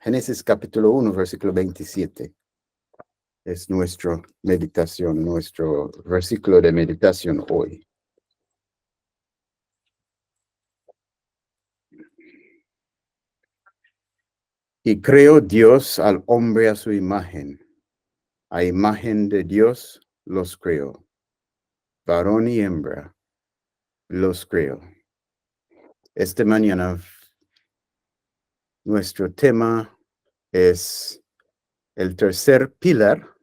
Génesis capítulo 1, versículo 27. Es nuestra meditación, nuestro versículo de meditación hoy. Y creó Dios al hombre a su imagen. A imagen de Dios los creó. Varón y hembra los creó. Esta mañana nuestro tema es el tercer pilar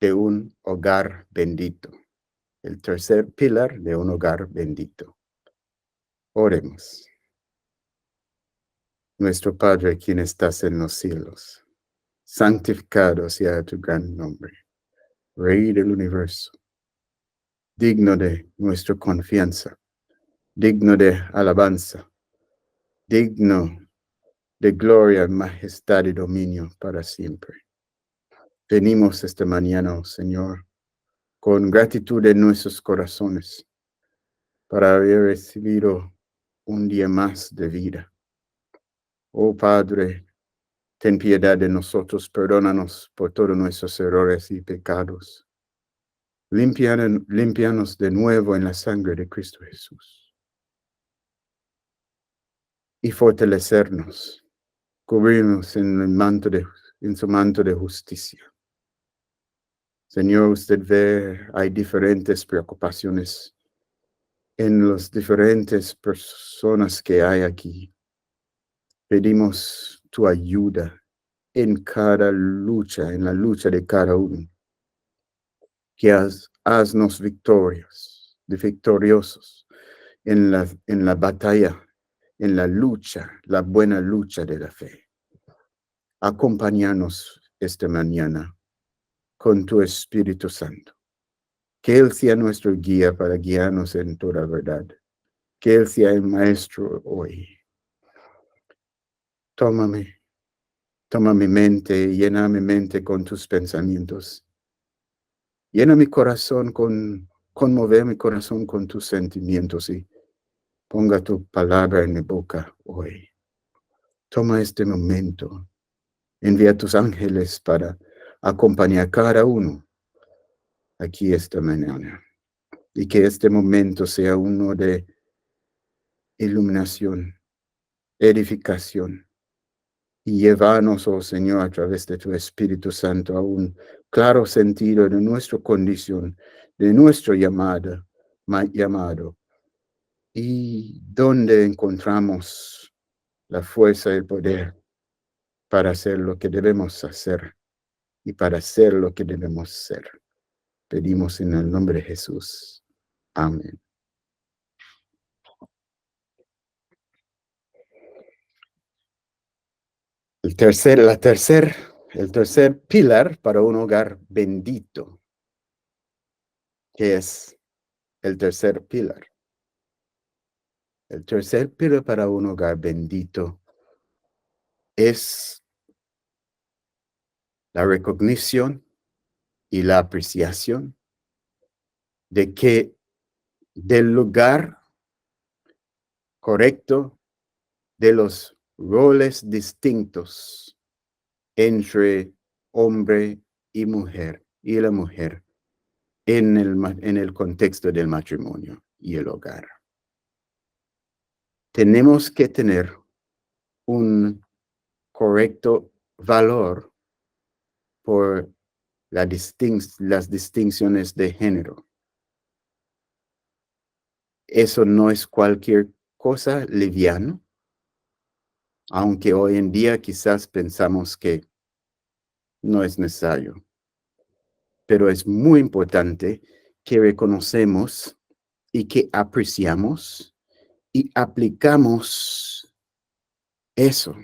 de un hogar bendito. El tercer pilar de un hogar bendito. Oremos. Nuestro Padre, quien estás en los cielos, santificado sea tu gran nombre, Rey del universo, digno de nuestra confianza, digno de alabanza, digno de gloria, majestad y dominio para siempre. Venimos esta mañana, oh Señor, con gratitud en nuestros corazones para haber recibido un día más de vida. Oh Padre, ten piedad de nosotros, perdónanos por todos nuestros errores y pecados. Límpianos de nuevo en la sangre de Cristo Jesús. Y fortalecernos, cubrirnos en su manto de justicia. Señor, usted ve, hay diferentes preocupaciones en las diferentes personas que hay aquí. Pedimos tu ayuda en cada lucha, en la lucha de cada uno. Que haznos victoriosos en la batalla, en la lucha, la buena lucha de la fe. Acompáñanos esta mañana con tu Espíritu Santo. Que Él sea nuestro guía para guiarnos en toda verdad. Que Él sea el Maestro hoy. Toma mi mente, llena mi mente con tus pensamientos. Llena mi corazón conmover mi corazón con tus sentimientos y ponga tu palabra en mi boca hoy. Toma este momento. Envía tus ángeles para acompañar a cada uno aquí esta mañana. Y que este momento sea uno de iluminación, edificación. Y llévanos, oh Señor, a través de tu Espíritu Santo a un claro sentido de nuestra condición, de nuestro llamado, y donde encontramos la fuerza y el poder para hacer lo que debemos hacer y para ser lo que debemos ser. Pedimos en el nombre de Jesús. Amén. El tercer pilar para un hogar bendito. ¿Qué es el tercer pilar? El tercer pilar para un hogar bendito es la recognición y la apreciación de que del lugar correcto de los roles distintos entre hombre y mujer, y la mujer en el contexto del matrimonio y el hogar. Tenemos que tener un correcto valor por las distinciones de género. Eso no es cualquier cosa liviano, aunque hoy en día quizás pensamos que no es necesario. Pero es muy importante que reconocemos y que apreciamos y aplicamos eso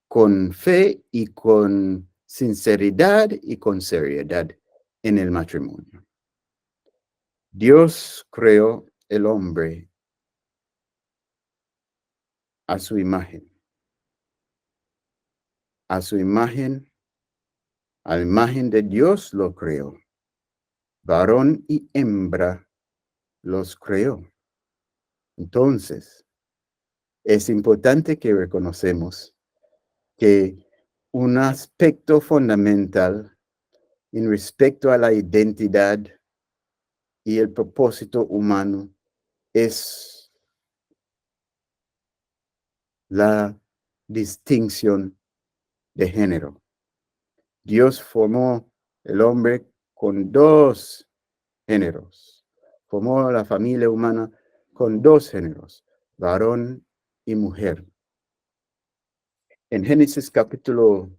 con fe y con sinceridad y con seriedad en el matrimonio. Dios creó el hombre a su imagen. A su imagen, a la imagen de Dios lo creó. Varón y hembra los creó. Entonces, es importante que reconocemos que un aspecto fundamental en respecto a la identidad y el propósito humano es la distinción de género. Dios formó el hombre con dos géneros. Formó la familia humana con dos géneros, varón y mujer. En Génesis capítulo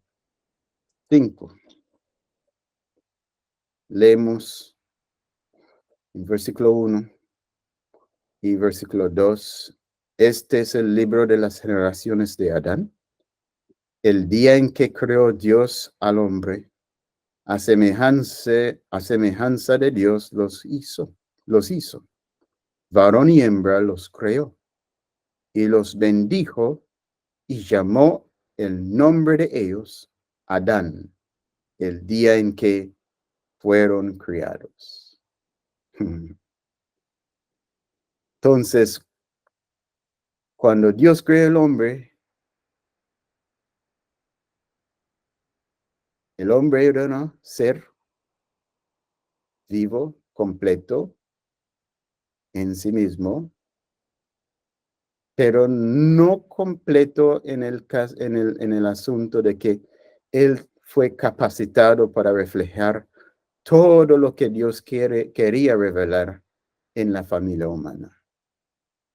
5, leemos en versículo 1 y versículo 2. Este es el libro de las generaciones de Adán. El día en que creó Dios al hombre, a semejanza de Dios los hizo. Varón y hembra los creó y los bendijo y llamó el nombre de ellos Adán, el día en que fueron criados. Entonces, cuando Dios creó el hombre era un ser vivo, completo en sí mismo, pero no completo en el asunto de que él fue capacitado para reflejar todo lo que Dios quería revelar en la familia humana.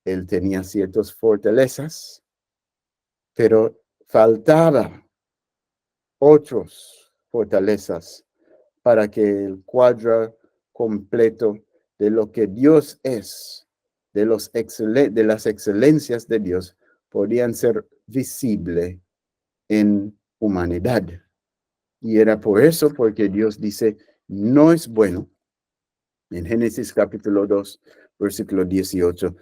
Él tenía ciertas fortalezas, pero faltaba otras fortalezas para que el cuadro completo de lo que Dios es, de las excelencias de Dios, podían ser visibles en humanidad. Y era por eso, porque Dios dice, no es bueno. En Génesis capítulo 2, versículo 18,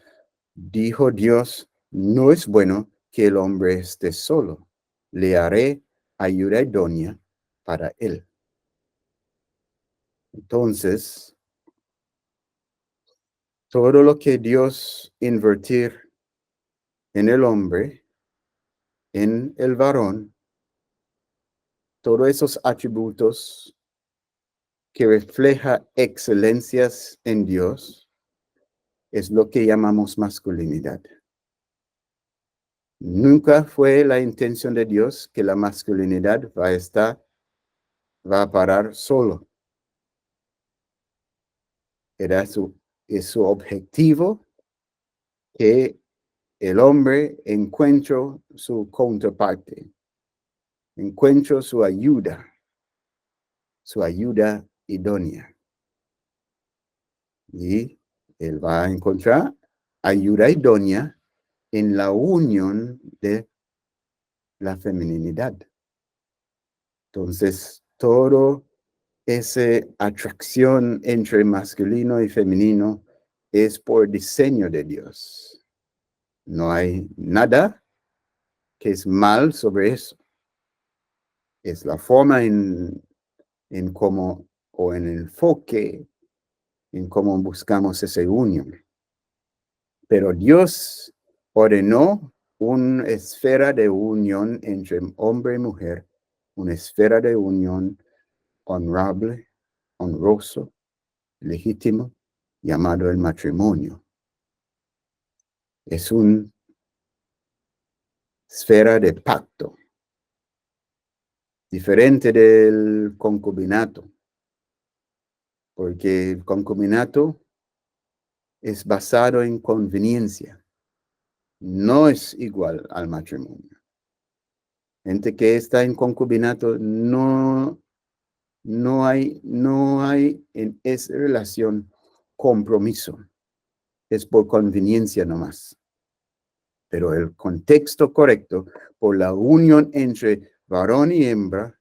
dijo Dios, no es bueno que el hombre esté solo. Le haré ayuda idónea para él. Entonces, todo lo que Dios invertir en el hombre, en el varón, todos esos atributos que refleja excelencias en Dios, es lo que llamamos masculinidad. Nunca fue la intención de Dios que la masculinidad va a parar solo. Es su objetivo que el hombre encuentre su contraparte, encuentre su ayuda idónea. Y él va a encontrar ayuda idónea en la unión de la feminidad. Entonces, todo esa atracción entre masculino y femenino es por diseño de Dios. No hay nada que es mal sobre eso. Es la forma en cómo, o en el enfoque, en cómo buscamos esa unión. Pero Dios ordenó una esfera de unión entre hombre y mujer, una esfera de unión honorable, honroso, legítimo, llamado el matrimonio. Es una esfera de pacto, diferente del concubinato, porque el concubinato es basado en conveniencia, no es igual al matrimonio. Gente que está en concubinato no hay en esa relación compromiso, es por conveniencia nomás. Pero el contexto correcto por la unión entre varón y hembra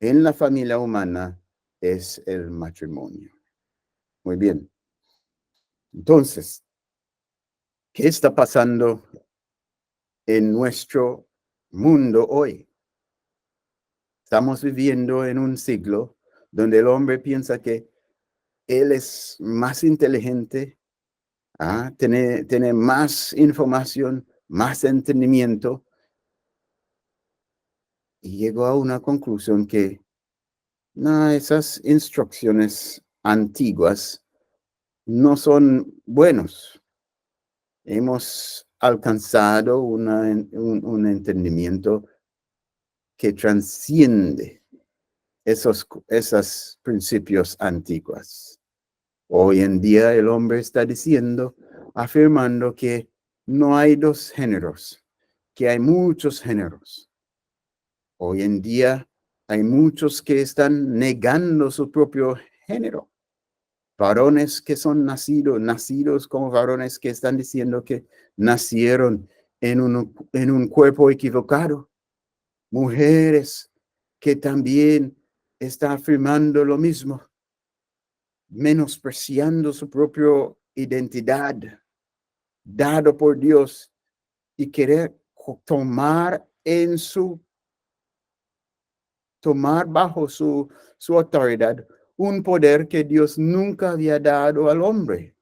en la familia humana es el matrimonio. Muy bien. Entonces, ¿qué está pasando en nuestro mundo hoy? Estamos viviendo en un siglo donde el hombre piensa que él es más inteligente, tiene más información, más entendimiento, y llegó a una conclusión que no, esas instrucciones antiguas no son buenos. Hemos alcanzado un entendimiento que transciende esos principios antiguos. Hoy en día el hombre está diciendo, afirmando que no hay dos géneros, que hay muchos géneros. Hoy en día hay muchos que están negando su propio género. Varones que son nacidos como varones que están diciendo que nacieron en un cuerpo equivocado. Mujeres que también están afirmando lo mismo, menospreciando su propia identidad, dado por Dios, y querer tomar bajo su autoridad un poder que Dios nunca había dado al hombre.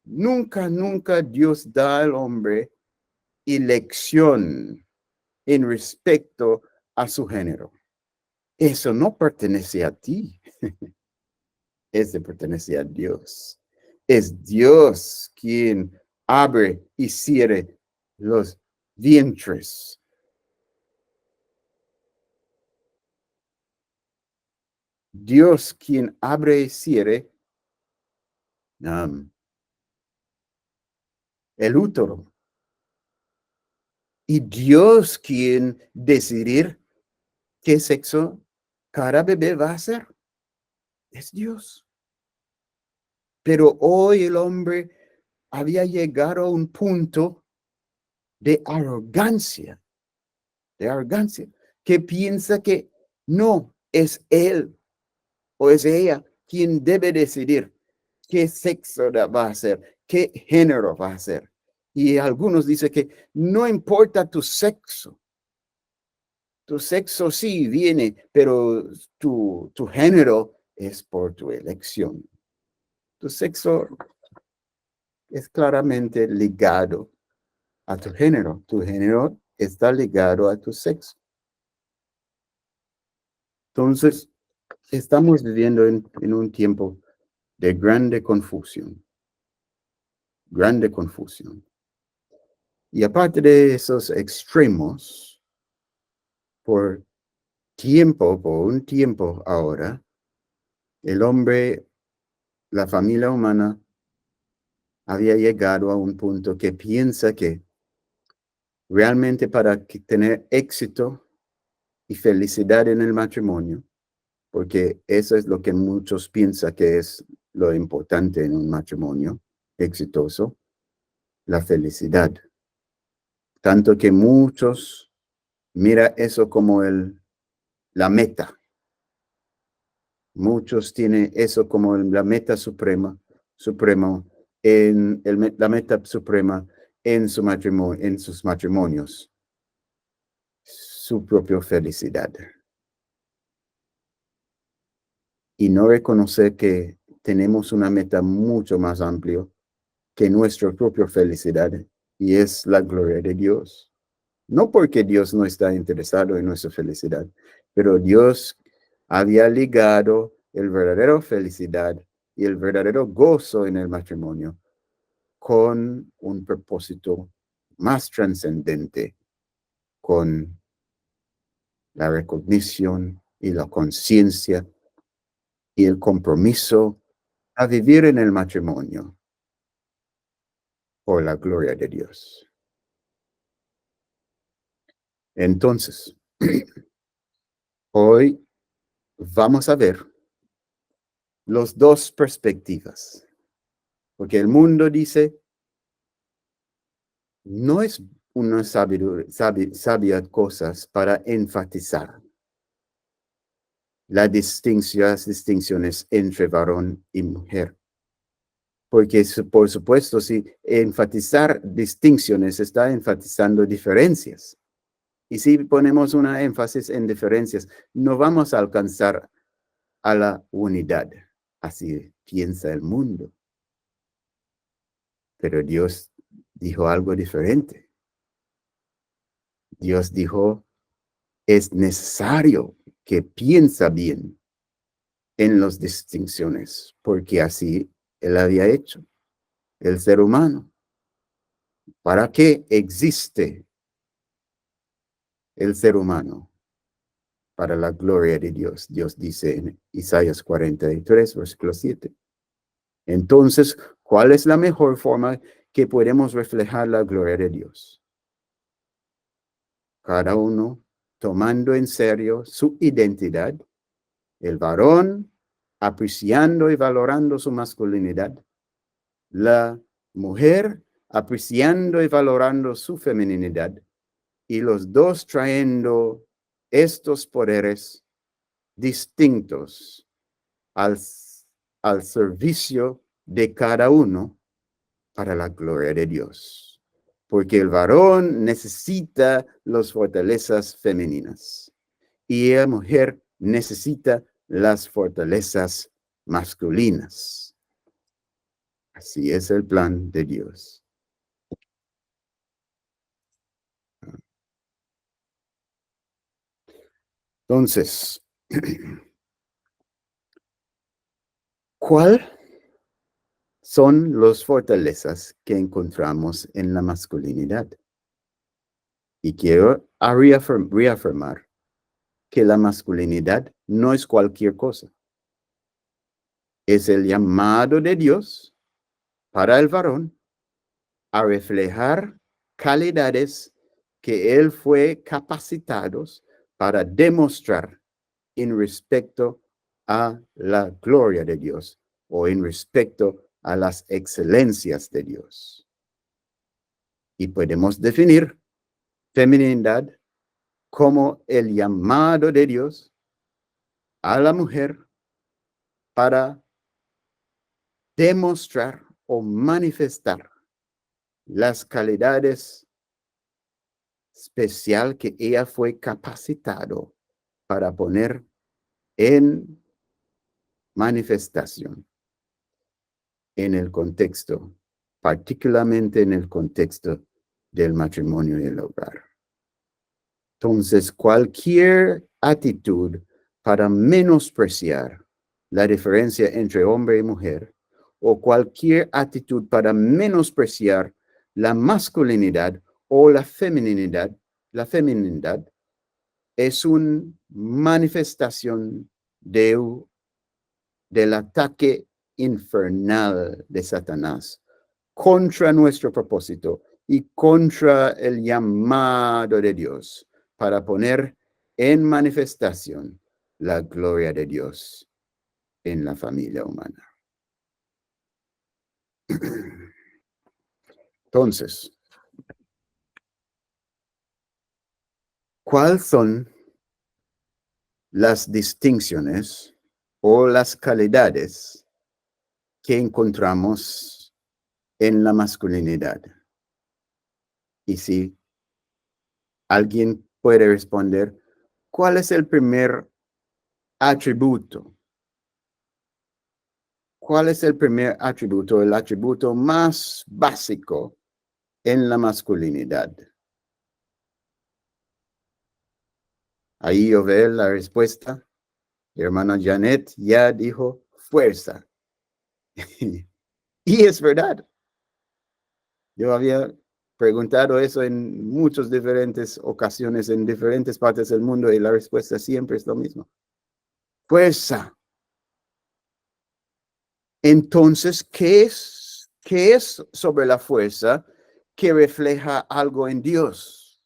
Nunca Dios da al hombre elección en respecto a su género. Eso no pertenece a ti. Ese pertenece a Dios. Es Dios quien abre y cierre los vientres. Dios quien abre y cierre el útero. Y Dios quien decidir qué sexo cada bebé va a ser. Es Dios. Pero hoy el hombre había llegado a un punto de arrogancia, que piensa que no es él o es ella quien debe decidir qué sexo va a ser, qué género va a ser. Y algunos dicen que no importa tu sexo sí viene, pero tu género es por tu elección. Tu sexo es claramente ligado a tu género. Tu género está ligado a tu sexo. Entonces, estamos viviendo en un tiempo de grande confusión. Grande confusión. Y aparte de esos extremos, por un tiempo ahora, el hombre, la familia humana, había llegado a un punto que piensa que realmente para tener éxito y felicidad en el matrimonio, porque eso es lo que muchos piensan que es lo importante en un matrimonio exitoso, la felicidad. Tanto que muchos mira eso como la meta. Muchos tienen eso como la meta suprema, la meta suprema en sus matrimonios, su propia felicidad. Y no reconocer que tenemos una meta mucho más amplia que nuestra propia felicidad, y es la gloria de Dios. No porque Dios no está interesado en nuestra felicidad, pero Dios había ligado el verdadero felicidad y el verdadero gozo en el matrimonio con un propósito más trascendente, con la recognición y la conciencia y el compromiso a vivir en el matrimonio por la gloria de Dios. Entonces, hoy vamos a ver las dos perspectivas, porque el mundo dice, no es una sabia cosas para enfatizar las distinciones entre varón y mujer. Porque, por supuesto, si enfatizar distinciones está enfatizando diferencias. Y si ponemos una énfasis en diferencias, no vamos a alcanzar a la unidad. Así piensa el mundo. Pero Dios dijo algo diferente. Dios dijo, es necesario que piensa bien en las distinciones, porque así él había hecho el ser humano. ¿Para qué existe el ser humano? Para la gloria de Dios. Dios dice en Isaías 43, versículo 7. Entonces, ¿cuál es la mejor forma que podemos reflejar la gloria de Dios? Cada uno tomando en serio su identidad, el varón apreciando y valorando su masculinidad, la mujer apreciando y valorando su feminidad, y los dos trayendo estos poderes distintos al, al servicio de cada uno para la gloria de Dios. Porque el varón necesita las fortalezas femeninas y la mujer necesita las fortalezas masculinas. Así es el plan de Dios. Entonces, ¿cuál son las fortalezas que encontramos en la masculinidad? Y quiero reafirmar que la masculinidad no es cualquier cosa. Es el llamado de Dios para el varón a reflejar calidades que él fue capacitado para demostrar en respecto a la gloria de Dios o en respecto a las excelencias de Dios. Y podemos definir feminidad como el llamado de Dios a la mujer para demostrar o manifestar las calidades especial que ella fue capacitado para poner en manifestación en el contexto, particularmente en el contexto del matrimonio y el hogar. Entonces, cualquier actitud para menospreciar la diferencia entre hombre y mujer, o cualquier actitud para menospreciar la masculinidad o la feminidad es una manifestación del ataque infernal de Satanás contra nuestro propósito y contra el llamado de Dios para poner en manifestación la gloria de Dios en la familia humana. Entonces, ¿cuáles son las distinciones o las calidades que encontramos en la masculinidad? Y si alguien puede responder, ¿cuál es el primer atributo? ¿Cuál es el primer atributo, el atributo más básico en la masculinidad? Ahí yo veo la respuesta. Mi hermana Janet ya dijo fuerza. Y es verdad. Yo había preguntado eso en muchas diferentes ocasiones, en diferentes partes del mundo, y la respuesta siempre es lo mismo. Fuerza. Entonces, ¿qué es sobre la fuerza que refleja algo en Dios?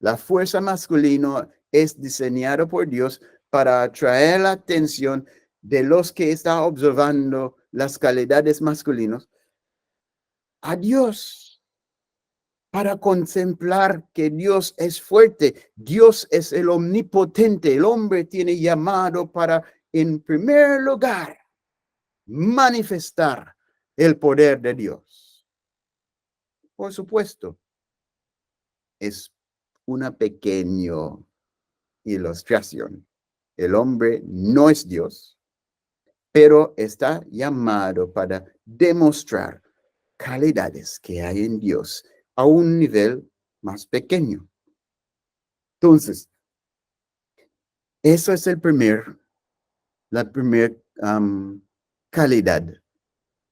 La fuerza masculina es diseñada por Dios para atraer la atención de los que están observando las calidades masculinas a Dios, para contemplar que Dios es fuerte, Dios es el omnipotente. El hombre tiene llamado para, en primer lugar, manifestar el poder de Dios. Por supuesto, es una pequeña ilustración. El hombre no es Dios, pero está llamado para demostrar calidades que hay en Dios a un nivel más pequeño. Entonces, eso es la primera calidad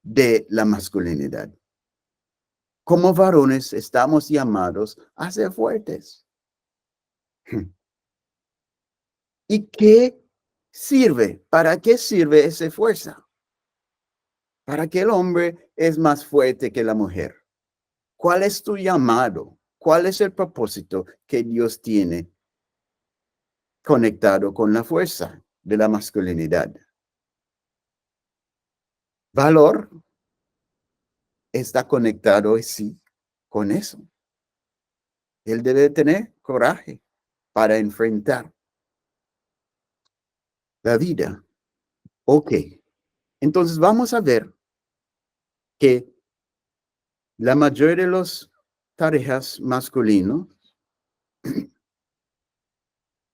de la masculinidad. Como varones estamos llamados a ser fuertes. ¿Y qué sirve? ¿Para qué sirve esa fuerza? Para que el hombre es más fuerte que la mujer. ¿Cuál es tu llamado? ¿Cuál es el propósito que Dios tiene conectado con la fuerza de la masculinidad? Valor está conectado, sí, con eso. Él debe tener coraje para enfrentar la vida. Ok, entonces vamos a ver que la mayoría de las tareas masculinos,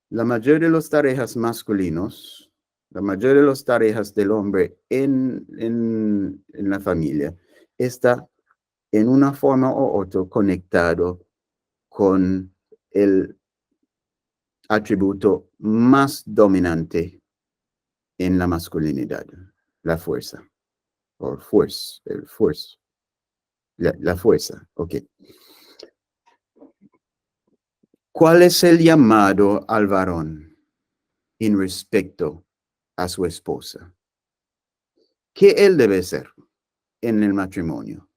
la mayoría de las tareas masculinos, la mayoría de las tareas del hombre en la familia está en una forma u otra conectado con el atributo más dominante en la masculinidad, la fuerza, o force, el force, la fuerza, ok. ¿Cuál es el llamado al varón en respecto a su esposa? ¿Qué él debe ser en el matrimonio?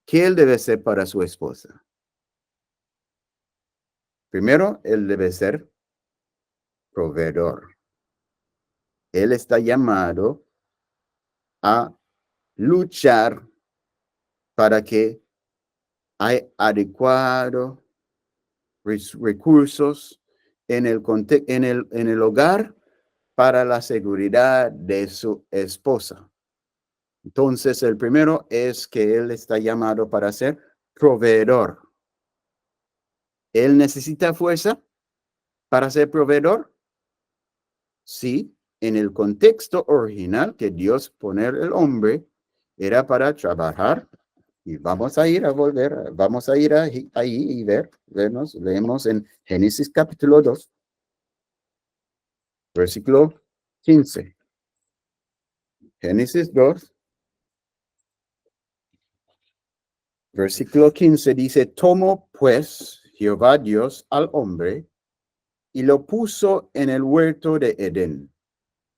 ¿Qué él debe ser para su esposa? Primero, él debe ser proveedor. Él está llamado a luchar para que hay adecuados recursos en el hogar para la seguridad de su esposa. Entonces, el primero es que él está llamado para ser proveedor. ¿Él necesita fuerza para ser proveedor? Sí, en el contexto original que Dios pone el hombre, era para trabajar. Y vamos a ir a volver, vamos a ir ahí y leemos en Génesis capítulo 2, versículo 15. Génesis 2, versículo 15 dice, tomó pues Jehová Dios al hombre y lo puso en el huerto de Edén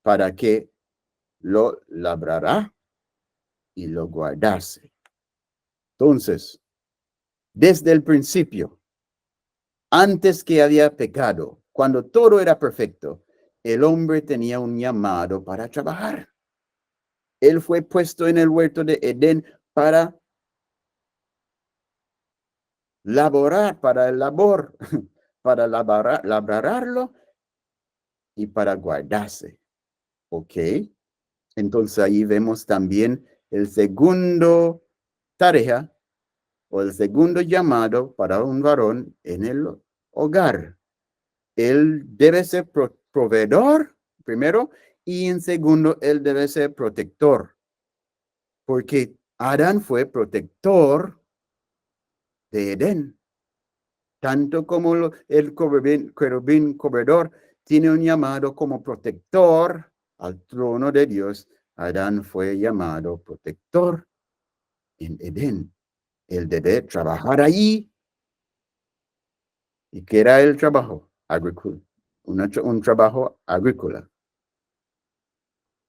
para que lo labrara y lo guardase. Entonces, desde el principio, antes que había pecado, cuando todo era perfecto, el hombre tenía un llamado para trabajar. Él fue puesto en el huerto de Edén para laborar, para el labor, para labrarlo y para guardarse. ¿Ok? Entonces ahí vemos también el segundo tarea o el segundo llamado para un varón en el hogar. Él debe ser proveedor, primero, y en segundo, él debe ser protector, porque Adán fue protector de Edén, tanto como el querubín cubridor tiene un llamado como protector al trono de Dios. Adán fue llamado protector en Edén. Él debe trabajar allí. ¿Y qué era el trabajo? Agrícola. Un trabajo agrícola.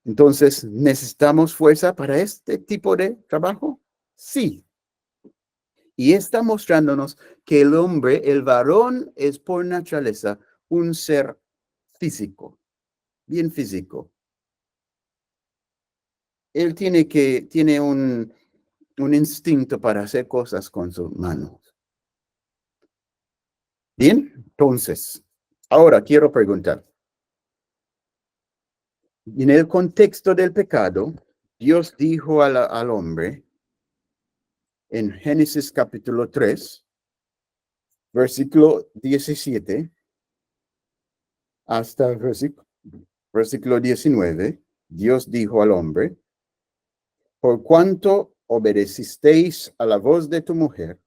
Entonces, ¿necesitamos fuerza para este tipo de trabajo? Sí. Y está mostrándonos que el hombre, el varón, es por naturaleza un ser físico, bien físico. Él tiene un instinto para hacer cosas con sus manos. Bien, entonces, ahora quiero preguntar. En el contexto del pecado, Dios dijo al hombre en Génesis capítulo 3, versículo 17, hasta el versículo 19, Dios dijo al hombre, por cuanto obedecisteis a la voz de tu mujer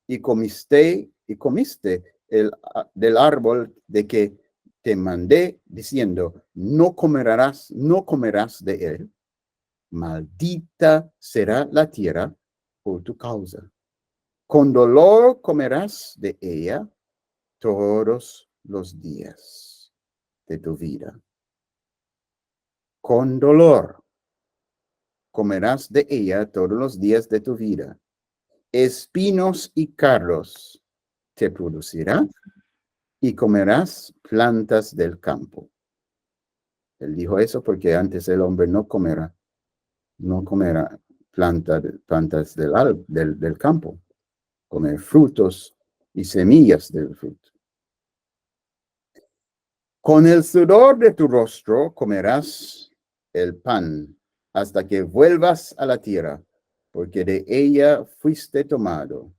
y comisteis y comiste del árbol de que te mandé diciendo, no comerás de él, maldita será la tierra por tu causa. Con dolor comerás de ella todos los días de tu vida. Con dolor comerás de ella todos los días de tu vida. Espinos y cardos te producirá y comerás plantas del campo. Él dijo eso porque antes el hombre no comerá plantas del campo, comer frutos y semillas del fruto. Con el sudor de tu rostro comerás el pan hasta que vuelvas a la tierra, porque de ella fuiste tomado,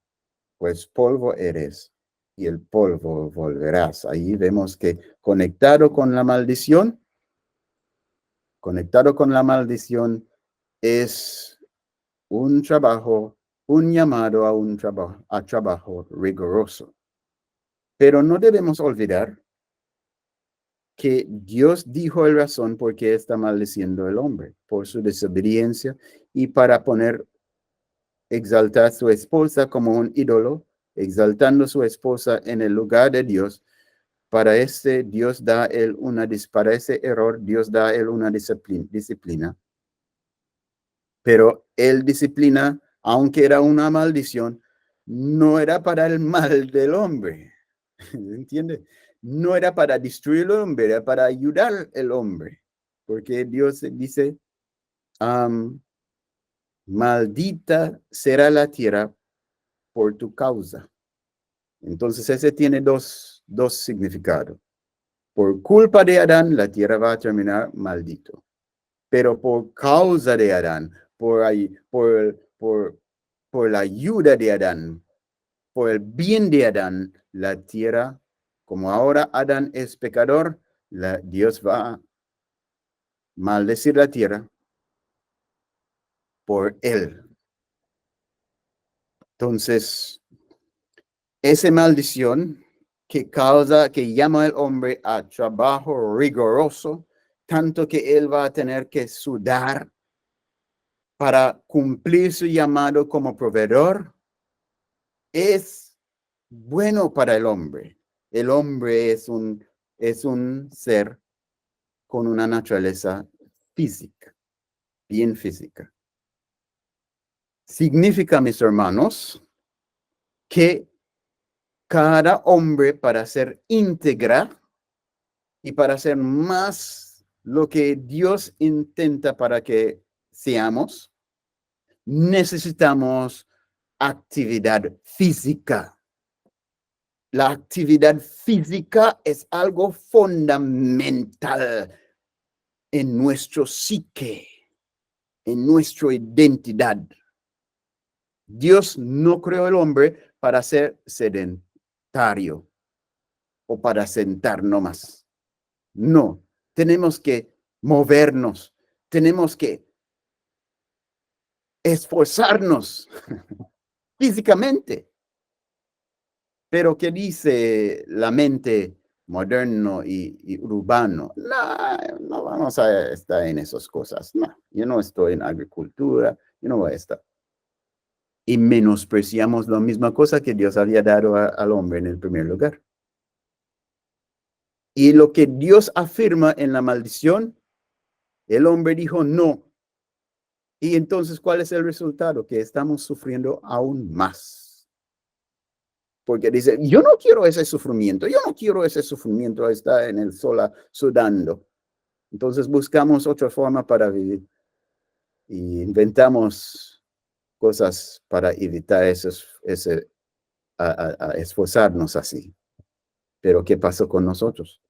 pues polvo eres y el polvo volverás. Ahí vemos que conectado con la maldición es un trabajo, un llamado a trabajo riguroso. Pero no debemos olvidar que Dios dijo la razón por qué está maldiciendo el hombre, por su desobediencia y para exaltar a su esposa como un ídolo, exaltando a su esposa en el lugar de Dios. Para ese error, Dios da él una disciplina. Pero él disciplina, aunque era una maldición, no era para el mal del hombre. ¿Entiende? No era para destruir el hombre, era para ayudar al hombre. Porque Dios dice, maldita será la tierra por tu causa. Entonces ese tiene dos significados. Por culpa de Adán, la tierra va a terminar maldito. Pero por causa de Adán, por la ayuda de Adán, por el bien de Adán, la tierra, como ahora Adán es pecador, Dios va a maldecir la tierra por él. Entonces, esa maldición que llama al hombre a trabajo riguroso, tanto que él va a tener que sudar para cumplir su llamado como proveedor, es bueno para el hombre. El hombre es un ser con una naturaleza física, bien física. Significa, mis hermanos, que cada hombre, para ser íntegra y para ser más lo que Dios intenta para que seamos, necesitamos actividad física. La actividad física es algo fundamental en nuestro psique, en nuestra identidad. Dios no creó el hombre para ser sedentario o para sentar nomás. No, tenemos que movernos, tenemos que esforzarnos físicamente. Pero ¿qué dice la mente moderno y urbano? No vamos a estar en esas cosas. No, yo no estoy en agricultura, yo no voy a estar. Y menospreciamos la misma cosa que Dios había dado al hombre en el primer lugar. Y lo que Dios afirma en la maldición, el hombre dijo no. Y entonces, ¿cuál es el resultado? Que estamos sufriendo aún más. Porque dice, yo no quiero ese sufrimiento, estar en el sol sudando. Entonces buscamos otra forma para vivir. Y inventamos cosas para evitar esforzarnos así. Pero ¿qué pasó con nosotros?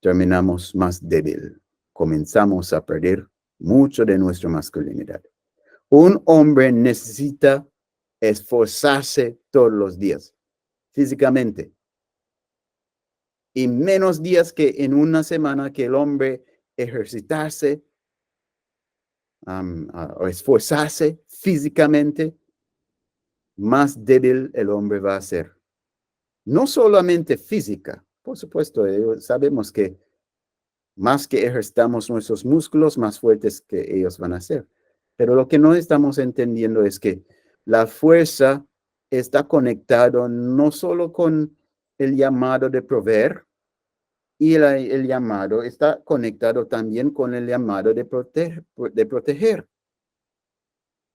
Terminamos más débil. Comenzamos a perder mucho de nuestra masculinidad. Un hombre necesita esforzarse todos los días, físicamente. Y menos días que en una semana que el hombre ejercitarse o esforzarse físicamente, más débil el hombre va a ser. No solamente física, por supuesto, sabemos que más que ejercitamos nuestros músculos, más fuertes que ellos van a ser. Pero lo que no estamos entendiendo es que la fuerza está conectado no solo con el llamado de proveer, y el llamado está conectado también con el llamado de proteger.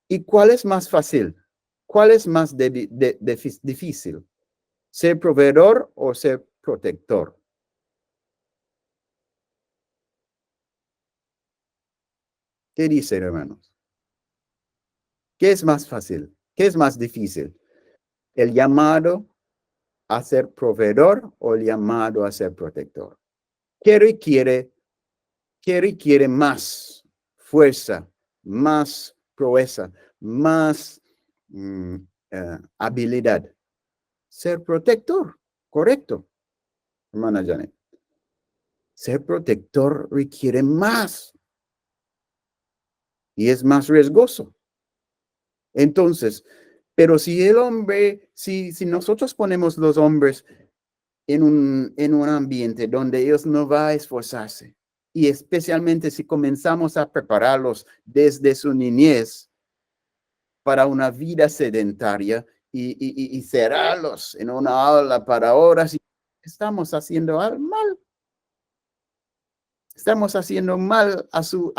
¿Y cuál es más fácil? ¿Cuál es más difícil? ¿Ser proveedor o ser protector? ¿Qué dicen, hermanos? ¿Qué es más fácil? ¿Qué es más difícil? ¿El llamado a ser proveedor o el llamado a ser protector? ¿Qué requiere más fuerza, más proeza, más habilidad? Ser protector, correcto, hermana Janet. Ser protector requiere más y es más riesgoso. Entonces, pero si el hombre, si nosotros ponemos los hombres en un ambiente donde ellos no van a esforzarse, y especialmente si comenzamos a prepararlos desde su niñez para una vida sedentaria y cerrarlos en una aula para horas, estamos haciendo mal. Estamos haciendo mal a su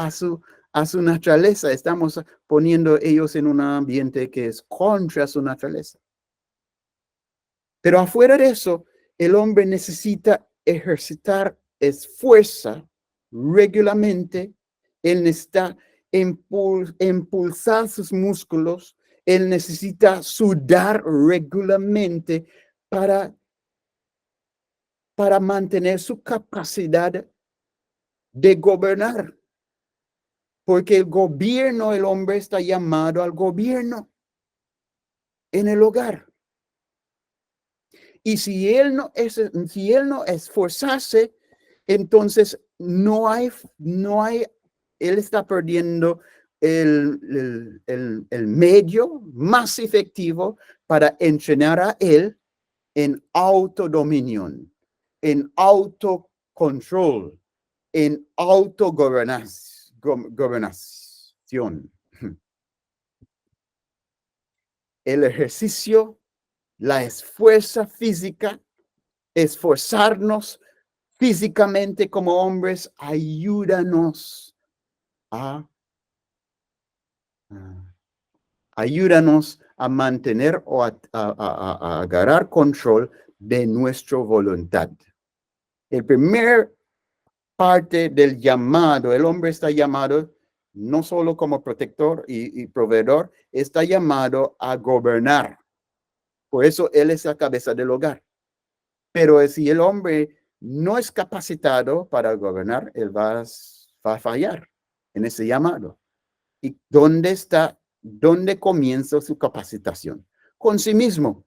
naturaleza. Estamos poniendo ellos en un ambiente que es contra su naturaleza. Pero afuera de eso, el hombre necesita ejercitar esfuerzo regularmente. Él necesita impulsar sus músculos. Él necesita sudar regularmente para mantener su capacidad de gobernar. Porque el hombre está llamado al gobierno en el hogar. Y si él no esforzarse, entonces no hay, él está perdiendo el medio más efectivo para entrenar a él en autodominión, en autocontrol, en autogobernación. El ejercicio, la esfuerza física, esforzarnos físicamente como hombres, ayúdanos a mantener o a agarrar control de nuestra voluntad. El primer parte del llamado, el hombre está llamado no solo como protector y proveedor, está llamado a gobernar. Por eso él es la cabeza del hogar. Pero si el hombre no es capacitado para gobernar, él va a fallar en ese llamado. ¿Y dónde comienza su capacitación? Con sí mismo.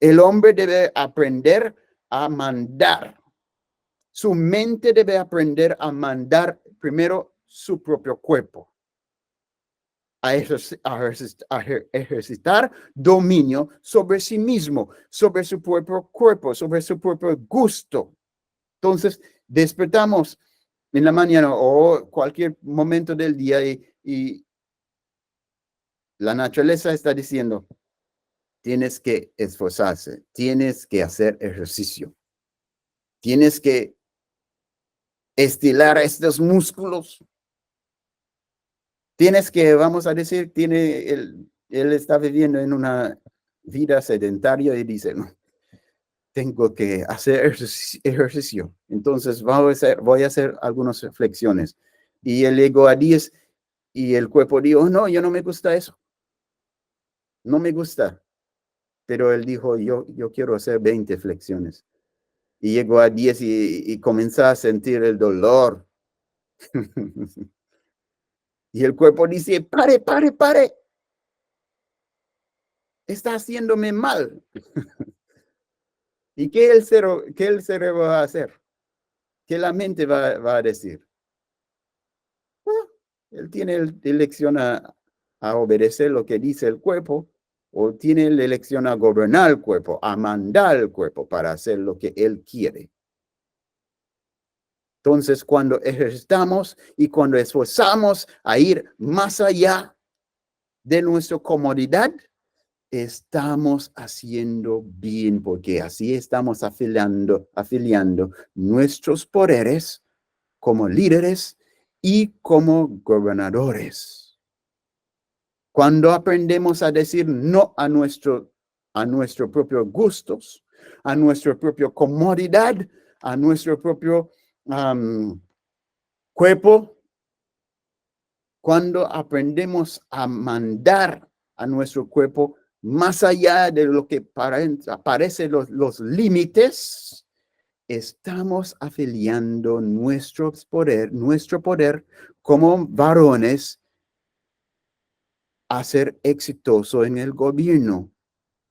El hombre debe aprender a mandar. Su mente debe aprender a mandar primero su propio cuerpo, a ejercitar dominio sobre sí mismo, sobre su propio cuerpo, sobre su propio gusto. Entonces, despertamos en la mañana o cualquier momento del día y la naturaleza está diciendo, tienes que esforzarse, tienes que hacer ejercicio, tienes que estirar estos músculos, tienes que, vamos a decir, él está viviendo en una vida sedentaria y dice, no, tengo que hacer ejercicio. Entonces voy a hacer algunas reflexiones. Y él llegó a 10 y el cuerpo dijo, no, yo no me gusta eso. No me gusta. Pero él dijo, yo quiero hacer 20 flexiones. Y llegó a 10 y comenzó a sentir el dolor. Y el cuerpo dice, pare. Está haciéndome mal. ¿Y qué el cerebro va a hacer? ¿Qué la mente va a decir? Él tiene elección a obedecer lo que dice el cuerpo. o tiene la elección a gobernar el cuerpo, a mandar el cuerpo para hacer lo que él quiere. Entonces, cuando ejercitamos y cuando esforzamos a ir más allá de nuestra comodidad, estamos haciendo bien, porque así estamos afiliando nuestros poderes como líderes y como gobernadores. Cuando aprendemos a decir no a nuestros propios gustos, a nuestra propia comodidad, a nuestro propio cuerpo, cuando aprendemos a mandar a nuestro cuerpo más allá de lo que aparecen los límites, estamos afiliando nuestro poder como varones a ser exitoso en el gobierno,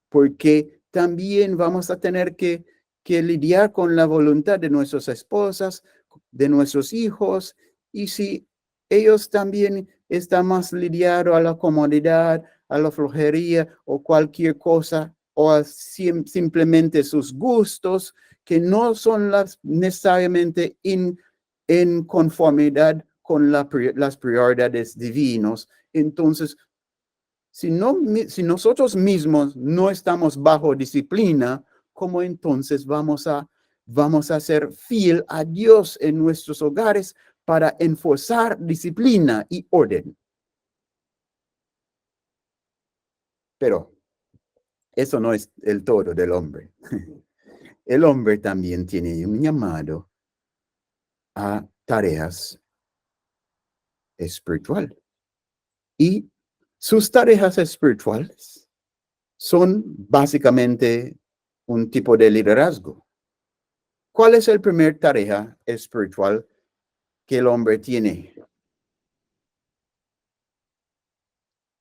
porque también vamos a tener que lidiar con la voluntad de nuestras esposas, de nuestros hijos, y si ellos también están más lidiados a la comodidad, a la flojería o cualquier cosa, o a simplemente sus gustos, que no son necesariamente en conformidad con las prioridades divinas, entonces si nosotros mismos no estamos bajo disciplina, ¿cómo entonces vamos a ser fiel a Dios en nuestros hogares para enforzar disciplina y orden? Pero eso no es el todo del hombre. El hombre también tiene un llamado a tareas espirituales. Y sus tareas espirituales son básicamente un tipo de liderazgo. ¿Cuál es el primer tarea espiritual que el hombre tiene?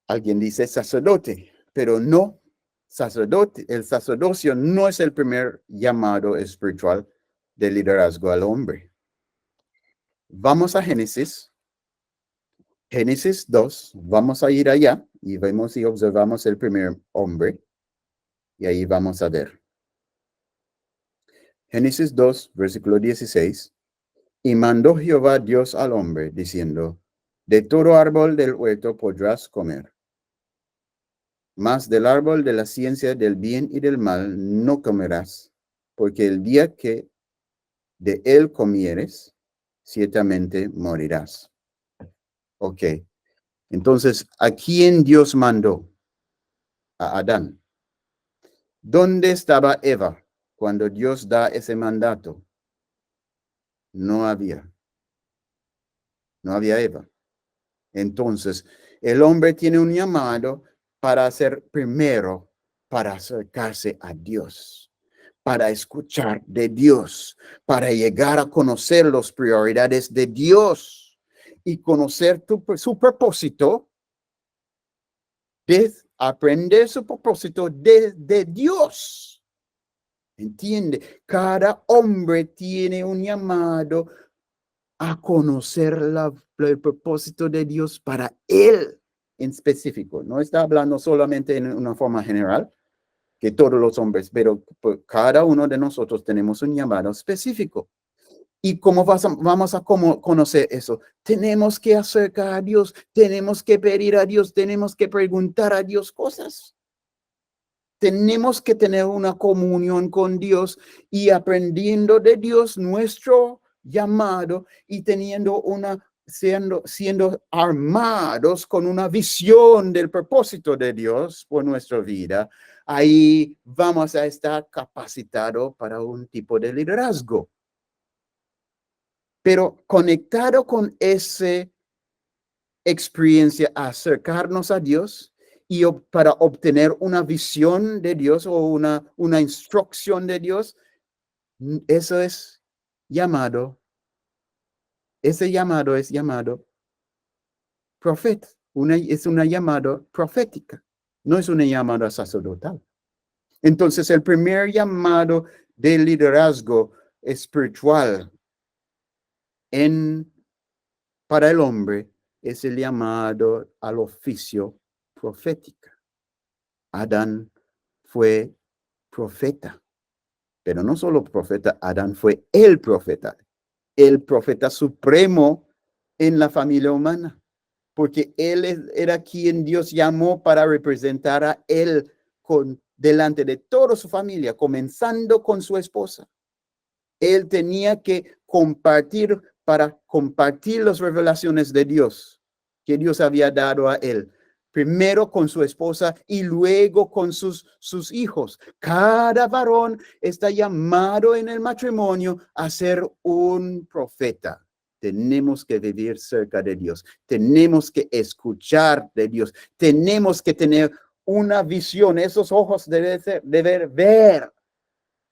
Alguien dice sacerdote, pero no, sacerdote. El sacerdocio no es el primer llamado espiritual de liderazgo al hombre. Vamos a Génesis 2, vamos a ir allá y vemos y observamos el primer hombre y ahí vamos a ver. Génesis 2, versículo 16. Y mandó Jehová Dios al hombre, diciendo, de todo árbol del huerto podrás comer, mas del árbol de la ciencia del bien y del mal no comerás, porque el día que de él comieres, ciertamente morirás. Ok, entonces, ¿a quién Dios mandó? A Adán. ¿Dónde estaba Eva cuando Dios da ese mandato? No había Eva. Entonces, el hombre tiene un llamado para hacer primero, para acercarse a Dios, para escuchar de Dios, para llegar a conocer las prioridades de Dios y conocer su propósito, de aprender su propósito de Dios. ¿Entiende? Cada hombre tiene un llamado a conocer el propósito de Dios para él en específico. No está hablando solamente en una forma general, que todos los hombres, pero cada uno de nosotros tenemos un llamado específico. ¿Y cómo vamos a conocer eso? Tenemos que acercar a Dios, tenemos que pedir a Dios, tenemos que preguntar a Dios cosas. Tenemos que tener una comunión con Dios y aprendiendo de Dios nuestro llamado y siendo armados con una visión del propósito de Dios por nuestra vida, ahí vamos a estar capacitados para un tipo de liderazgo. Pero conectado con esa experiencia, acercarnos a Dios y para obtener una visión de Dios o una instrucción de Dios, eso es llamado, ese llamado es llamado profeta, es una llamada profética, no es una llamada sacerdotal. Entonces, el primer llamado de liderazgo espiritual para el hombre es el llamado al oficio profético. Adán fue profeta, pero no solo profeta, Adán fue el profeta supremo en la familia humana, porque él era quien Dios llamó para representar a él delante de toda su familia, comenzando con su esposa. Él tenía que compartir las revelaciones de Dios que Dios había dado a él. Primero con su esposa y luego con sus hijos. Cada varón está llamado en el matrimonio a ser un profeta. Tenemos que vivir cerca de Dios. Tenemos que escuchar de Dios. Tenemos que tener una visión. Esos ojos deben ver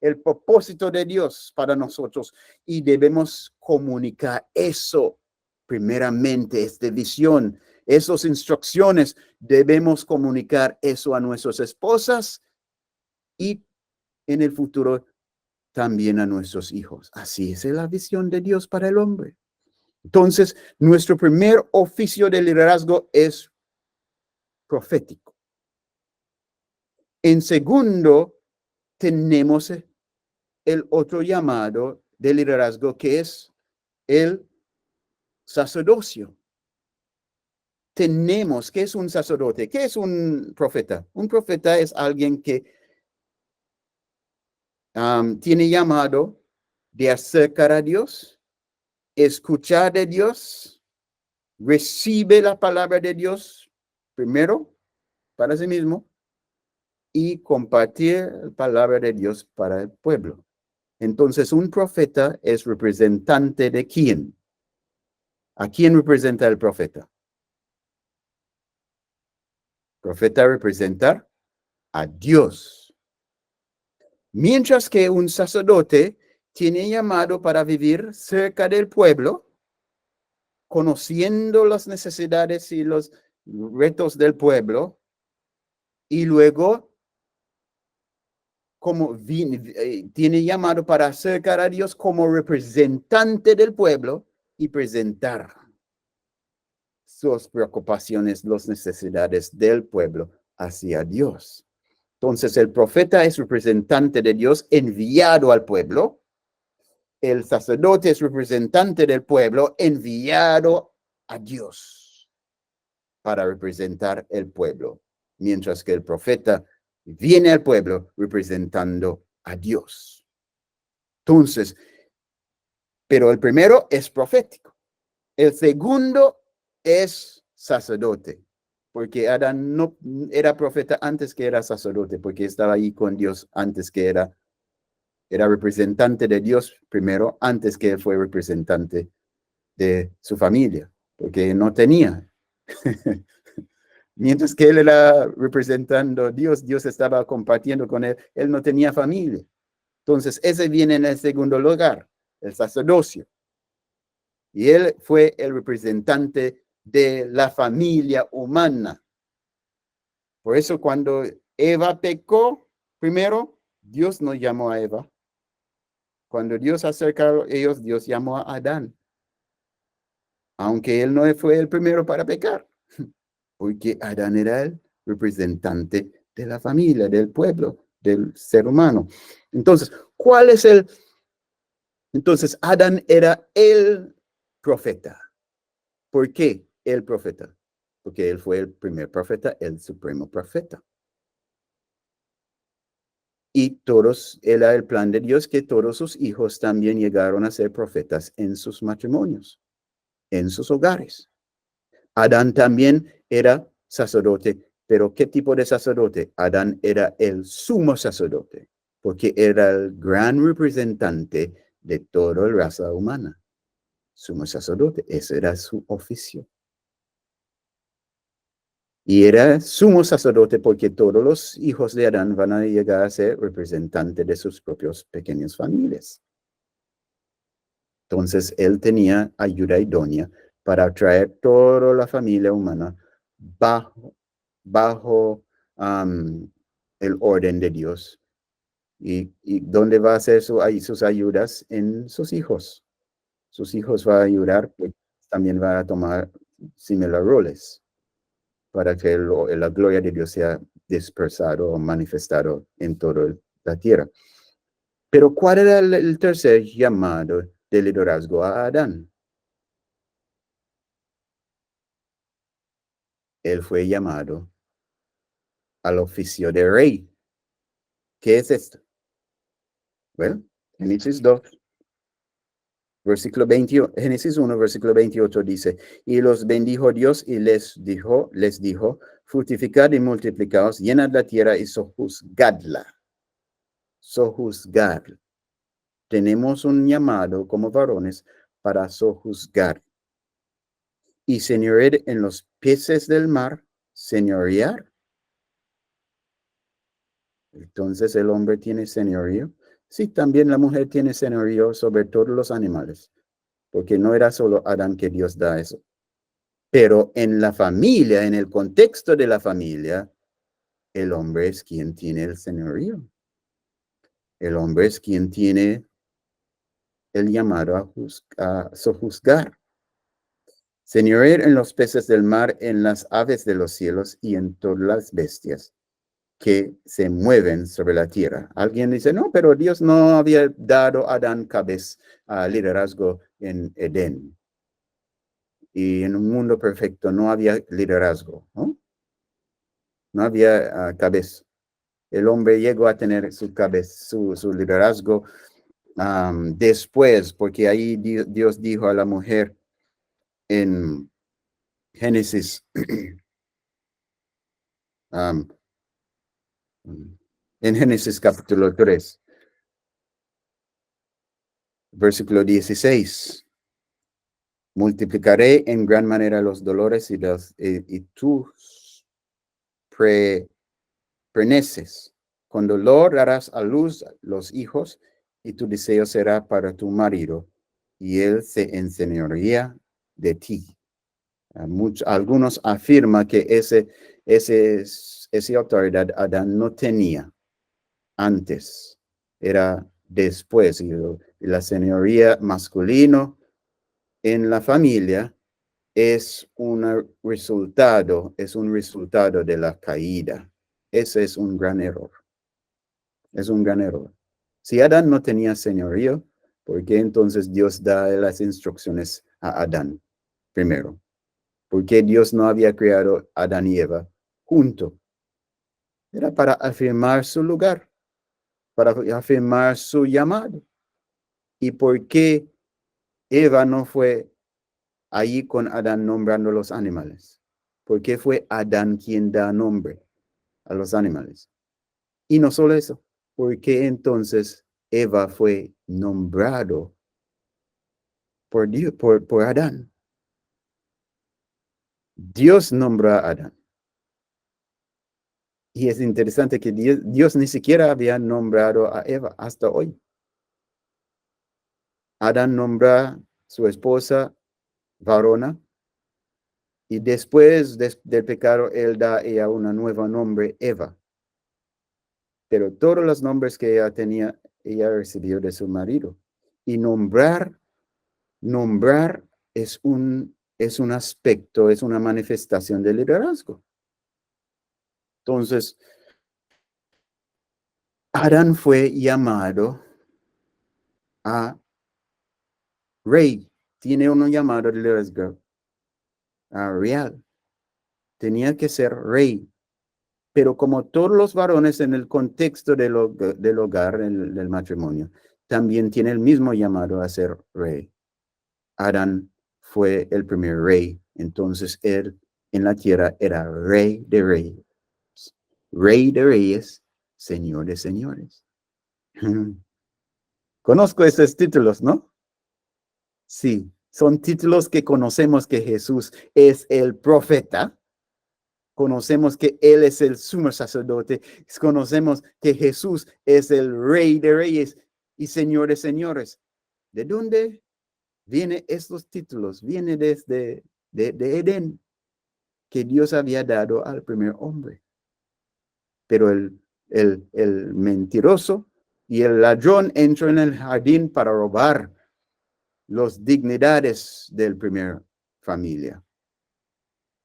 el propósito de Dios para nosotros y debemos comunicar eso primeramente, esta visión, esas instrucciones, debemos comunicar eso a nuestras esposas y en el futuro también a nuestros hijos. Así es la visión de Dios para el hombre. Entonces, nuestro primer oficio de liderazgo es profético. En segundo, tenemos el otro llamado de liderazgo que es el sacerdocio. Tenemos, ¿qué es un sacerdote? ¿Qué es un profeta? Un profeta es alguien que tiene llamado de acercar a Dios, escuchar de Dios, recibe la palabra de Dios primero para sí mismo y compartir la palabra de Dios para el pueblo. Entonces, un profeta es representante de ¿quién? ¿A quién representa el profeta? Profeta representa a Dios. Mientras que un sacerdote tiene llamado para vivir cerca del pueblo, conociendo las necesidades y los retos del pueblo, y luego tiene llamado para acercar a Dios como representante del pueblo y presentar sus preocupaciones, las necesidades del pueblo hacia Dios. Entonces, el profeta es representante de Dios enviado al pueblo. El sacerdote es representante del pueblo enviado a Dios para representar el pueblo, mientras que el profeta viene al pueblo representando a Dios. Entonces, pero el primero es profético. El segundo es sacerdote, porque Adán no era profeta antes que era sacerdote, porque estaba ahí con Dios antes que era representante de Dios primero, antes que él fue representante de su familia, porque no tenía. Mientras que él era representando a Dios, Dios estaba compartiendo con él, él no tenía familia. Entonces, ese viene en el segundo lugar, el sacerdocio. Y él fue el representante de la familia humana. Por eso cuando Eva pecó, primero, Dios no llamó a Eva. Cuando Dios acercó a ellos, Dios llamó a Adán. Aunque él no fue el primero para pecar. Porque Adán era el representante de la familia, del pueblo, del ser humano. Entonces, Entonces, Adán era el profeta. ¿Por qué el profeta? Porque él fue el primer profeta, el supremo profeta. Y era el plan de Dios que todos sus hijos también llegaron a ser profetas en sus matrimonios, en sus hogares. Adán también era sacerdote, pero ¿qué tipo de sacerdote? Adán era el sumo sacerdote, porque era el gran representante de toda la raza humana. Sumo sacerdote, ese era su oficio. Y era sumo sacerdote porque todos los hijos de Adán van a llegar a ser representantes de sus propias pequeñas familias. Entonces, él tenía ayuda idónea para traer toda la familia humana bajo el orden de Dios. ¿Y dónde va a hacer sus ayudas? En sus hijos. Sus hijos van a ayudar, pues también van a tomar similares roles para que la gloria de Dios sea dispersado o manifestado en toda la tierra. Pero ¿cuál era el tercer llamado de liderazgo a Adán? Él fue llamado al oficio de rey. ¿Qué es esto? Bueno, Génesis 2, versículo 21, Génesis 1, versículo 28 dice, y los bendijo Dios y les dijo, fructificad y multiplicaos, llenad la tierra y sojuzgadla. Sojuzgar. Tenemos un llamado como varones para sojuzgar. Y señorear en los peces del mar, señorear. Entonces el hombre tiene señorío. Sí, también la mujer tiene señorío sobre todos los animales, porque no era solo Adán que Dios da eso. Pero en la familia, en el contexto de la familia, el hombre es quien tiene el señorío. El hombre es quien tiene el llamado a sojuzgar. Señorear en los peces del mar, en las aves de los cielos y en todas las bestias que se mueven sobre la tierra. Alguien dice, no, pero Dios no había dado a Adán cabeza liderazgo en Edén. Y en un mundo perfecto no había liderazgo, ¿no? No había cabeza. El hombre llegó a tener su cabeza, su liderazgo después, porque ahí Dios dijo a la mujer en Génesis, en Génesis capítulo 3, versículo 16. Multiplicaré en gran manera los dolores y tus preneces. Con dolor darás a luz los hijos y tu deseo será para tu marido y él se enseñoreará de ti. Algunos afirman que esa autoridad Adán no tenía antes, era después. Y la señoría masculino en la familia es un resultado de la caída. Ese es un gran error. Es un gran error. Si Adán no tenía señorío, ¿por qué entonces Dios da las instrucciones a Adán primero? ¿Por qué Dios no había creado a Adán y Eva juntos? Era para afirmar su lugar, para afirmar su llamado. ¿Y por qué Eva no fue ahí con Adán nombrando los animales? ¿Por qué fue Adán quien da nombre a los animales? Y no solo eso, ¿por qué entonces Eva fue nombrado por Dios, por Adán? Dios nombró a Adán. Y es interesante que Dios ni siquiera había nombrado a Eva hasta hoy. Adán nombra a su esposa varona y después del pecado él da a ella un nuevo nombre, Eva. Pero todos los nombres que ella tenía, ella recibió de su marido. Y nombrar es un aspecto, es una manifestación de liderazgo. Entonces, Adán fue llamado a rey. Tiene un llamado de liderazgo real. Tenía que ser rey. Pero como todos los varones en el contexto del hogar, del matrimonio, también tiene el mismo llamado a ser rey. Adán fue el primer rey. Entonces él en la tierra era rey de reyes. Rey de reyes, señor de señores. Conozco esos títulos, ¿no? Sí, son títulos que conocemos que Jesús es el profeta. Conocemos que Él es el sumo sacerdote. Conocemos que Jesús es el Rey de Reyes y Señor de Señores. ¿De dónde vienen estos títulos? Viene desde de Edén, que Dios había dado al primer hombre. Pero el mentiroso y el ladrón entró en el jardín para robar las dignidades del primer familia.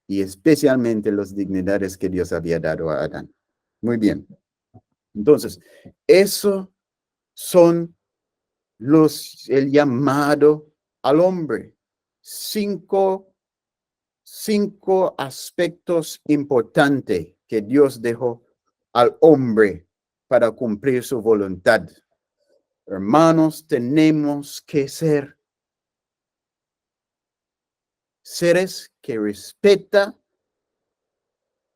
Y especialmente las dignidades que Dios había dado a Adán. Muy bien. Entonces, eso son el llamado al hombre. Cinco aspectos importantes que Dios dejó al hombre para cumplir su voluntad. Hermanos, tenemos que ser seres que respetan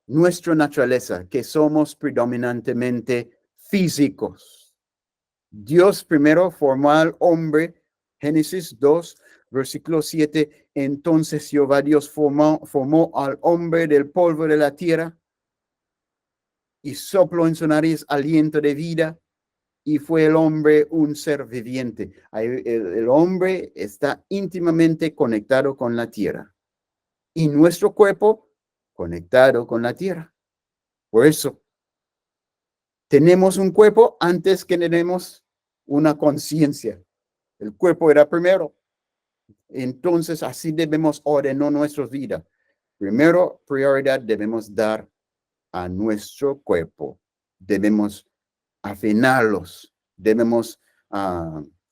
nuestra naturaleza, que somos predominantemente físicos. Dios primero formó al hombre, Génesis 2, versículo 7, entonces Jehová Dios formó al hombre del polvo de la tierra y sopló en su nariz aliento de vida y fue el hombre un ser viviente. El hombre está íntimamente conectado con la tierra y nuestro cuerpo conectado con la tierra. Por eso, tenemos un cuerpo antes que tenemos una conciencia. El cuerpo era primero. Entonces, así debemos ordenar nuestra vida. Primero, prioridad debemos dar a nuestro cuerpo. Debemos afinarlos. Debemos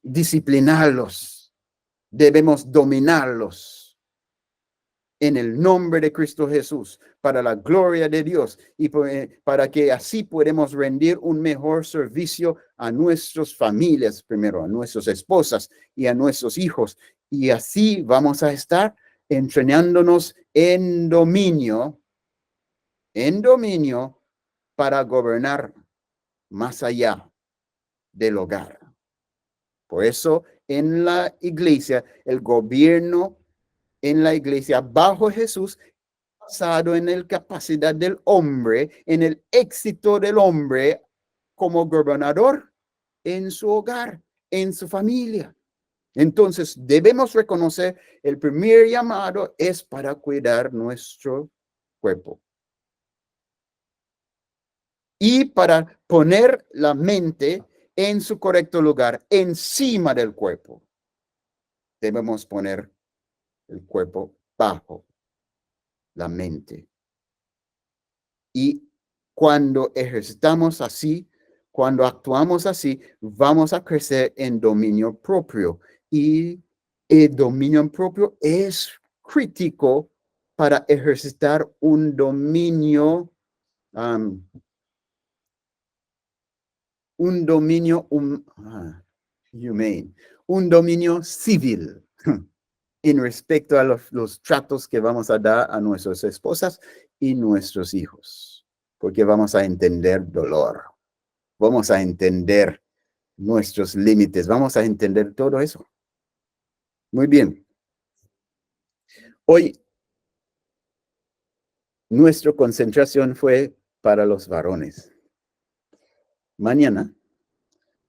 disciplinarlos. Debemos dominarlos. En el nombre de Cristo Jesús, para la gloria de Dios y para que así podamos rendir un mejor servicio a nuestras familias, primero a nuestras esposas y a nuestros hijos. Y así vamos a estar entrenándonos en dominio para gobernar más allá del hogar. Por eso en la iglesia, el gobierno en la iglesia bajo Jesús, basado en la capacidad del hombre, en el éxito del hombre como gobernador en su hogar, en su familia. Entonces, debemos reconocer el primer llamado es para cuidar nuestro cuerpo y para poner la mente en su correcto lugar, encima del cuerpo. Debemos poner el cuerpo bajo la mente. Y cuando ejercitamos así, cuando actuamos así, vamos a crecer en dominio propio. Y el dominio propio es crítico para ejercitar un dominio, humane, un dominio civil. En respecto a los tratos que vamos a dar a nuestras esposas y nuestros hijos, porque vamos a entender dolor, vamos a entender nuestros límites, vamos a entender todo eso. Muy bien. Hoy, nuestra concentración fue para los varones. Mañana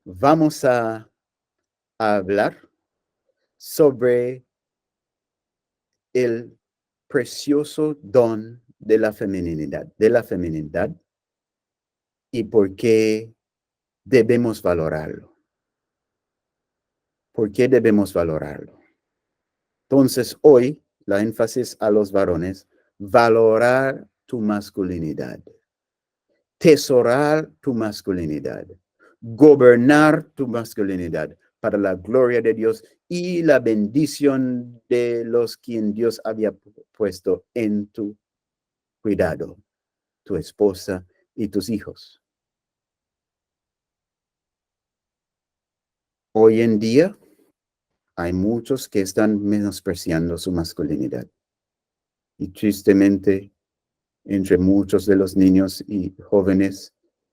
vamos a hablar sobre el precioso don de la feminidad, y por qué debemos valorarlo. ¿Por qué debemos valorarlo? Entonces, hoy, la énfasis a los varones, valorar tu masculinidad, tesorar tu masculinidad, gobernar tu masculinidad para la gloria de Dios y la bendición de los quien Dios había puesto en tu cuidado, tu esposa y tus hijos. Hoy en día hay muchos que están menospreciando su masculinidad. Y tristemente, entre muchos de los niños y jóvenes,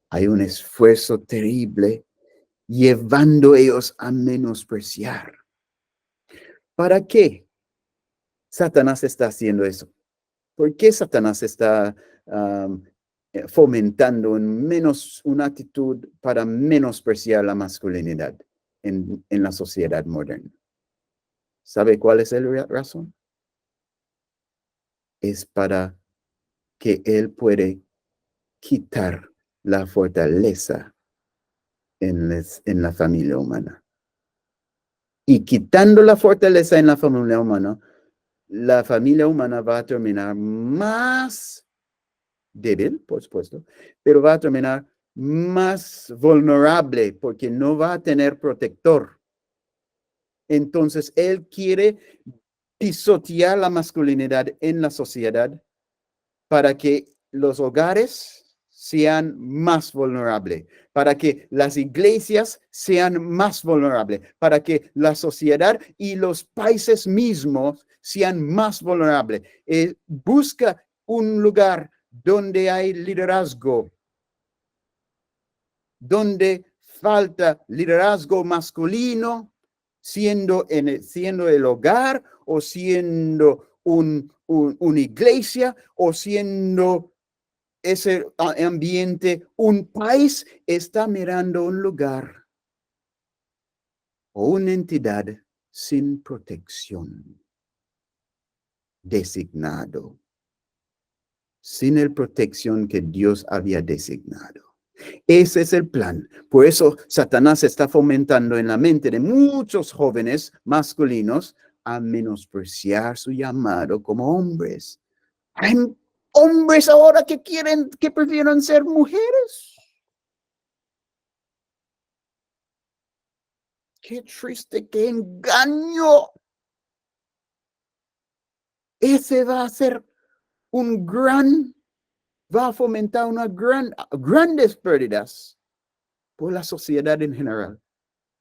hay un esfuerzo terrible llevando a ellos a menospreciar. ¿Para qué Satanás está haciendo eso? ¿Por qué Satanás está fomentando una actitud para menospreciar la masculinidad en la sociedad moderna? ¿Sabe cuál es la razón? Es para que él puede quitar la fortaleza en la familia humana. Y quitando la fortaleza en la familia humana va a terminar más débil, por supuesto, pero va a terminar más vulnerable porque no va a tener protector. Entonces, él quiere pisotear la masculinidad en la sociedad para que los hogares sean más vulnerables, para que las iglesias sean más vulnerables, para que la sociedad y los países mismos sean más vulnerables. Busca un lugar donde hay liderazgo, donde falta liderazgo masculino, siendo el hogar o siendo una iglesia o siendo ese ambiente, un país está mirando un lugar o una entidad sin protección, designado, sin la protección que Dios había designado. Ese es el plan. Por eso Satanás está fomentando en la mente de muchos jóvenes masculinos a menospreciar su llamado como hombres. Hay hombres ahora que prefieren ser mujeres. Qué triste, qué engaño. Ese va a ser va a fomentar grandes pérdidas por la sociedad en general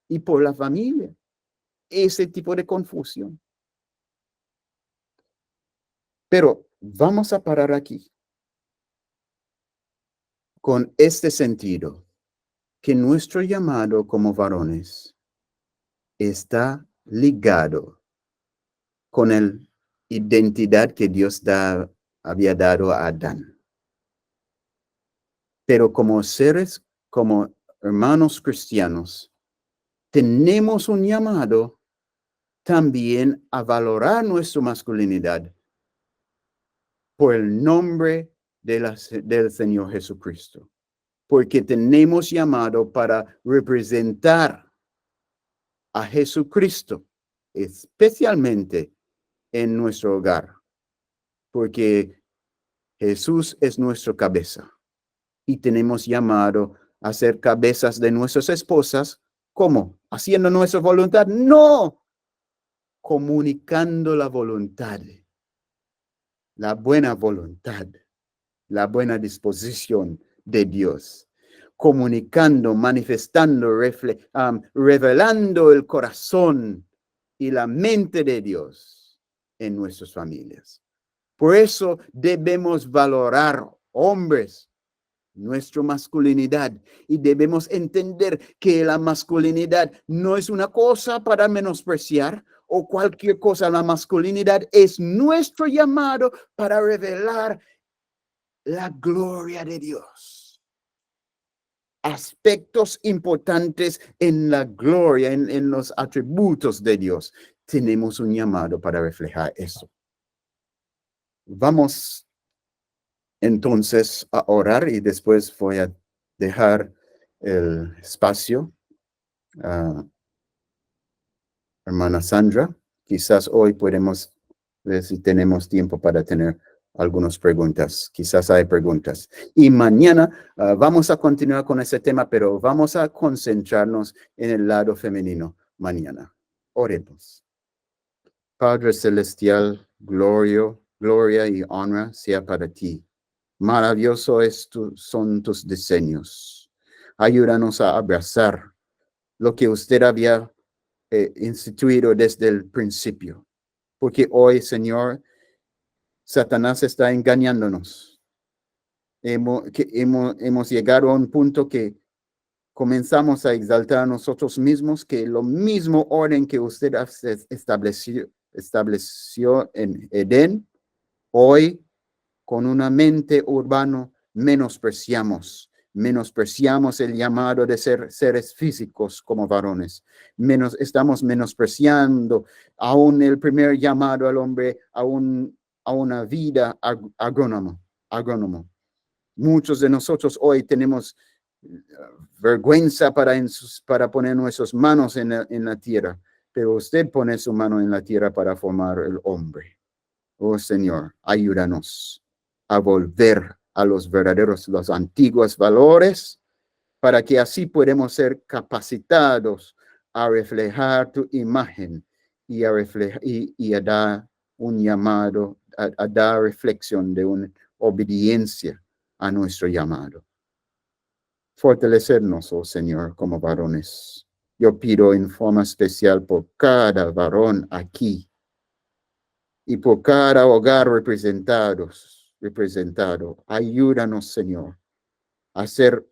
y por la familia. Ese tipo de confusión. Pero vamos a parar aquí con este sentido, que nuestro llamado como varones está ligado con la identidad que Dios había dado a Adán. Pero como seres, como hermanos cristianos, tenemos un llamado también a valorar nuestra masculinidad por el nombre del Señor Jesucristo. Porque tenemos llamado para representar a Jesucristo, especialmente en nuestro hogar. Porque Jesús es nuestra cabeza. Y tenemos llamado a ser cabezas de nuestras esposas. ¿Cómo? ¿Haciendo nuestra voluntad? No. Comunicando la voluntad, la buena voluntad, la buena disposición de Dios. Comunicando, manifestando, revelando el corazón y la mente de Dios en nuestras familias. Por eso debemos valorar, hombres, nuestra masculinidad, y debemos entender que la masculinidad no es una cosa para menospreciar o cualquier cosa. La masculinidad es nuestro llamado para revelar la gloria de Dios. Aspectos importantes en la gloria, en los atributos de Dios. Tenemos un llamado para reflejar eso. Vamos entonces a orar y después voy a dejar el espacio a hermana Sandra. Quizás hoy podemos ver si tenemos tiempo para tener algunas preguntas. Quizás hay preguntas. Y mañana vamos a continuar con ese tema, pero vamos a concentrarnos en el lado femenino mañana. Oremos. Padre Celestial, gloria y honra sea para ti. Maravilloso son tus diseños. Ayúdanos a abrazar lo que usted había instituido desde el principio. Porque hoy, Señor, Satanás está engañándonos. Hemos llegado a un punto que comenzamos a exaltar a nosotros mismos que lo mismo orden que usted estableció en Edén, hoy con una mente urbana menospreciamos el llamado de ser seres físicos como varones. Estamos menospreciando aún el primer llamado al hombre a una vida agrónomo. Muchos de nosotros hoy tenemos vergüenza para poner nuestras manos en la tierra, pero usted pone su mano en la tierra para formar el hombre. Oh Señor, ayúdanos a volver a los verdaderos, los antiguos valores, para que así podamos ser capacitados a reflejar tu imagen y a dar un llamado, a dar reflexión de una obediencia a nuestro llamado. Fortalecernos, oh Señor, como varones. Yo pido en forma especial por cada varón aquí y por cada hogar representado. Ayúdanos, Señor, a ser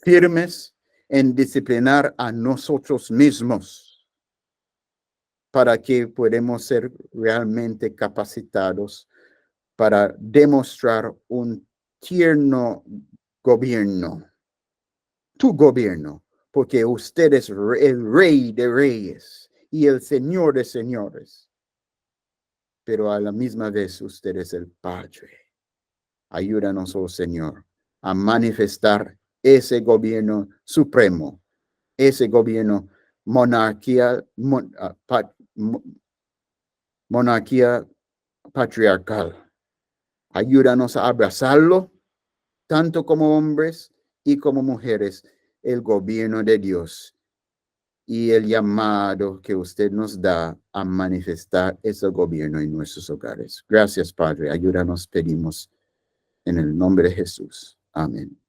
firmes en disciplinar a nosotros mismos para que podamos ser realmente capacitados para demostrar un tierno gobierno, tu gobierno, porque usted es el Rey de Reyes y el Señor de Señores, pero a la misma vez usted es el Padre. Ayúdanos, oh Señor, a manifestar ese gobierno supremo, ese gobierno monarquía patriarcal. Ayúdanos a abrazarlo, tanto como hombres y como mujeres, el gobierno de Dios y el llamado que usted nos da a manifestar ese gobierno en nuestros hogares. Gracias, Padre. Ayúdanos, pedimos en el nombre de Jesús. Amén.